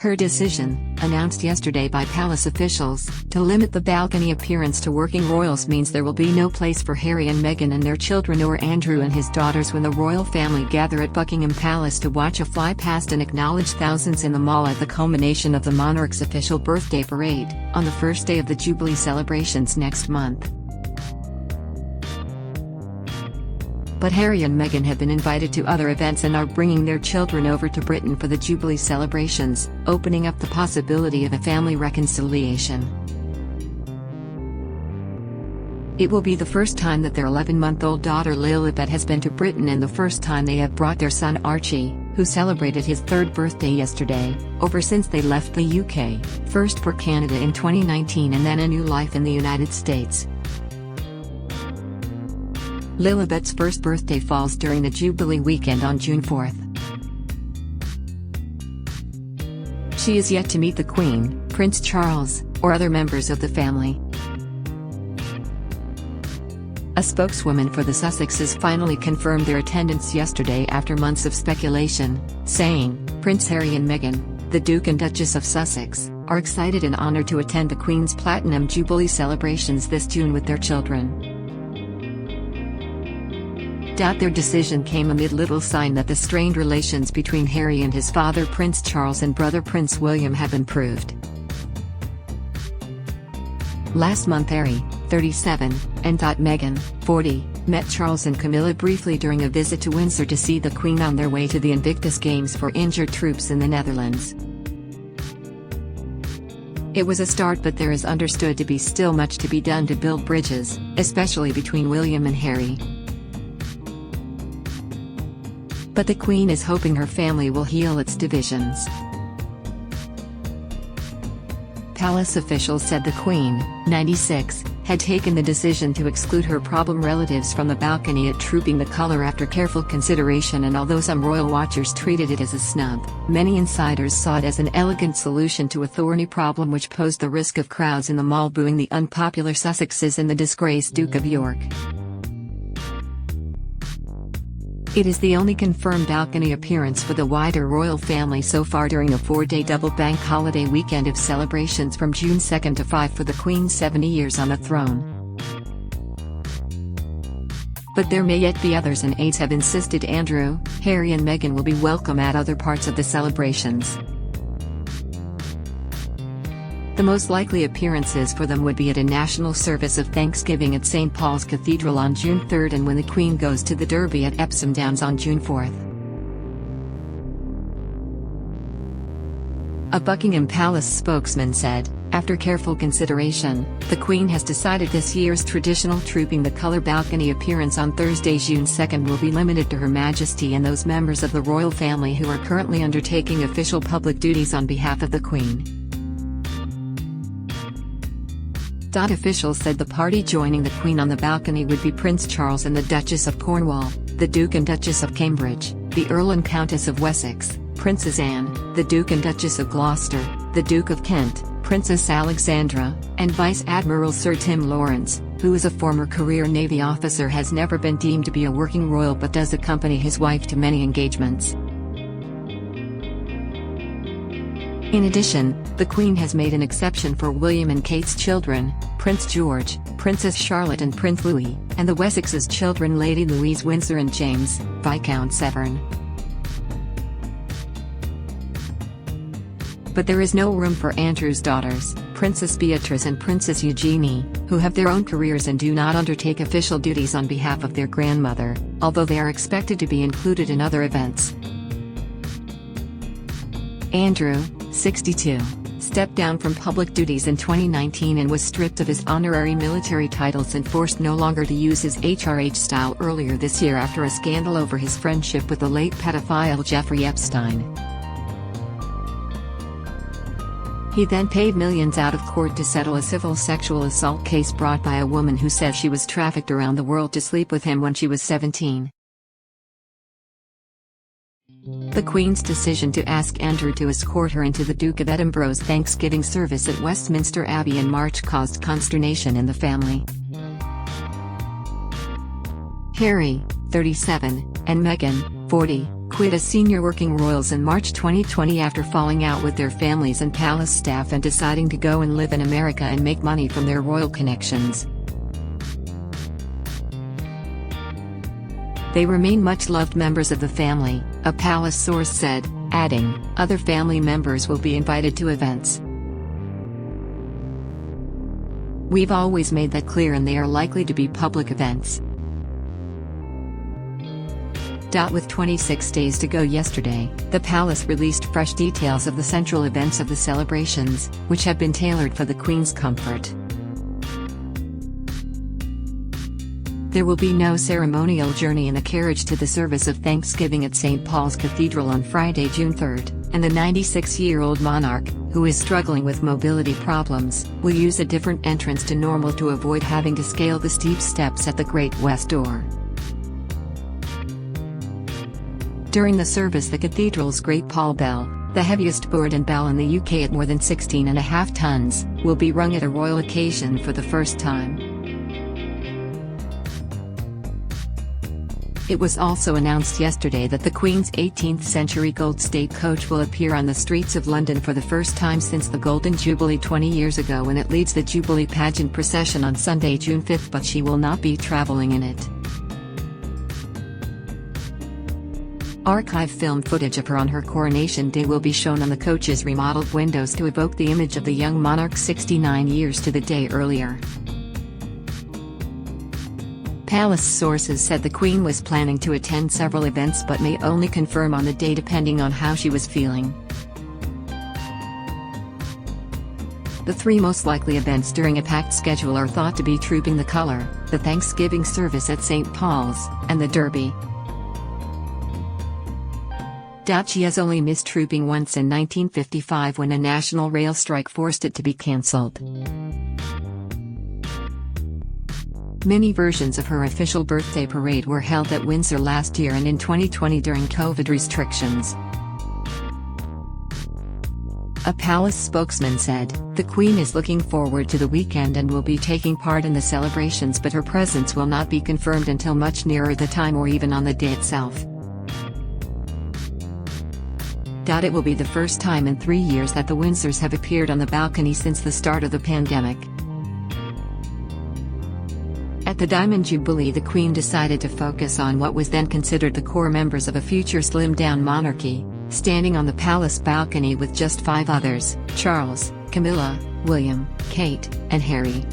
Her decision, announced yesterday by palace officials, to limit the balcony appearance to working royals means there will be no place for Harry and Meghan and their children or Andrew and his daughters when the royal family gather at Buckingham Palace to watch a fly past and acknowledge thousands in the mall at the culmination of the monarch's official birthday parade, on the first day of the Jubilee celebrations next month. But Harry and Meghan have been invited to other events and are bringing their children over to Britain for the Jubilee celebrations, opening up the possibility of a family reconciliation. It will be the first time that their 11-month-old daughter Lilibet has been to Britain and the first time they have brought their son Archie, who celebrated his 3rd birthday yesterday, over since they left the UK, first for Canada in 2019 and then a new life in the United States. Lilibet's first birthday falls during the Jubilee weekend on June 4th. She is yet to meet the Queen, Prince Charles, or other members of the family. A spokeswoman for the Sussexes finally confirmed their attendance yesterday after months of speculation, saying, "Prince Harry and Meghan, the Duke and Duchess of Sussex, are excited and honored to attend the Queen's Platinum Jubilee celebrations this June with their children." Their decision came amid little sign that the strained relations between Harry and his father Prince Charles and brother Prince William have improved. Last month Harry, 37, and Meghan, 40, met Charles and Camilla briefly during a visit to Windsor to see the Queen on their way to the Invictus Games for injured troops in the Netherlands. It was a start, but there is understood to be still much to be done to build bridges, especially between William and Harry. But the Queen is hoping her family will heal its divisions. Palace officials said the Queen, 96, had taken the decision to exclude her problem relatives from the balcony at Trooping the Colour after careful consideration, and although some royal watchers treated it as a snub, many insiders saw it as an elegant solution to a thorny problem which posed the risk of crowds in the mall booing the unpopular Sussexes and the disgraced Duke of York. It is the only confirmed balcony appearance for the wider royal family so far during the 4-day double bank holiday weekend of celebrations from June 2 to 5 for the Queen's 70 years on the throne. But there may yet be others, and aides have insisted Andrew, Harry and Meghan will be welcome at other parts of the celebrations. The most likely appearances for them would be at a national service of Thanksgiving at St. Paul's Cathedral on June 3 and when the Queen goes to the Derby at Epsom Downs on June 4. A Buckingham Palace spokesman said, after careful consideration, the Queen has decided this year's traditional Trooping the Colour balcony appearance on Thursday, June 2 will be limited to Her Majesty and those members of the royal family who are currently undertaking official public duties on behalf of the Queen. Officials said the party joining the Queen on the balcony would be Prince Charles and the Duchess of Cornwall, the Duke and Duchess of Cambridge, the Earl and Countess of Wessex, Princess Anne, the Duke and Duchess of Gloucester, the Duke of Kent, Princess Alexandra, and Vice Admiral Sir Tim Lawrence, who is a former career Navy officer, has never been deemed to be a working royal but does accompany his wife to many engagements. In addition, the Queen has made an exception for William and Kate's children, Prince George, Princess Charlotte and Prince Louis, and the Wessexes' children Lady Louise Windsor and James, Viscount Severn. But there is no room for Andrew's daughters, Princess Beatrice and Princess Eugenie, who have their own careers and do not undertake official duties on behalf of their grandmother, although they are expected to be included in other events. Andrew, 62, stepped down from public duties in 2019 and was stripped of his honorary military titles and forced no longer to use his HRH style earlier this year after a scandal over his friendship with the late pedophile Jeffrey Epstein. He then paid millions out of court to settle a civil sexual assault case brought by a woman who says she was trafficked around the world to sleep with him when she was 17. The Queen's decision to ask Andrew to escort her into the Duke of Edinburgh's Thanksgiving service at Westminster Abbey in March caused consternation in the family. Harry, 37, and Meghan, 40, quit as senior working royals in March 2020 after falling out with their families and palace staff and deciding to go and live in America and make money from their royal connections. They remain much-loved members of the family, a palace source said, adding, other family members will be invited to events. We've always made that clear and they are likely to be public events. With 26 days to go yesterday, the palace released fresh details of the central events of the celebrations, which have been tailored for the Queen's comfort. There will be no ceremonial journey in a carriage to the service of Thanksgiving at St. Paul's Cathedral on Friday, June 3rd, and the 96-year-old monarch, who is struggling with mobility problems, will use a different entrance to normal to avoid having to scale the steep steps at the Great West Door. During the service, the cathedral's Great Paul Bell, the heaviest board bell in the UK at more than 16.5 tons, will be rung at a royal occasion for the first time. It was also announced yesterday that the Queen's 18th-century gold state coach will appear on the streets of London for the first time since the Golden Jubilee 20 years ago, when it leads the Jubilee pageant procession on Sunday, June 5th, but she will not be travelling in it. Archive film footage of her on her coronation day will be shown on the coach's remodeled windows to evoke the image of the young monarch 69 years to the day earlier. Palace sources said the Queen was planning to attend several events but may only confirm on the day depending on how she was feeling. The three most likely events during a packed schedule are thought to be Trooping the Colour, the Thanksgiving service at St. Paul's, and the Derby. She has only missed trooping once in 1955 when a national rail strike forced it to be cancelled. Mini versions of her official birthday parade were held at Windsor last year and in 2020 during COVID restrictions. A palace spokesman said, "The Queen is looking forward to the weekend and will be taking part in the celebrations, but her presence will not be confirmed until much nearer the time or even on the day itself." It will be the first time in 3 years that the Windsors have appeared on the balcony since the start of the pandemic. At the Diamond Jubilee, the Queen decided to focus on what was then considered the core members of a future slimmed-down monarchy, standing on the palace balcony with just 5 others: Charles, Camilla, William, Kate, and Harry.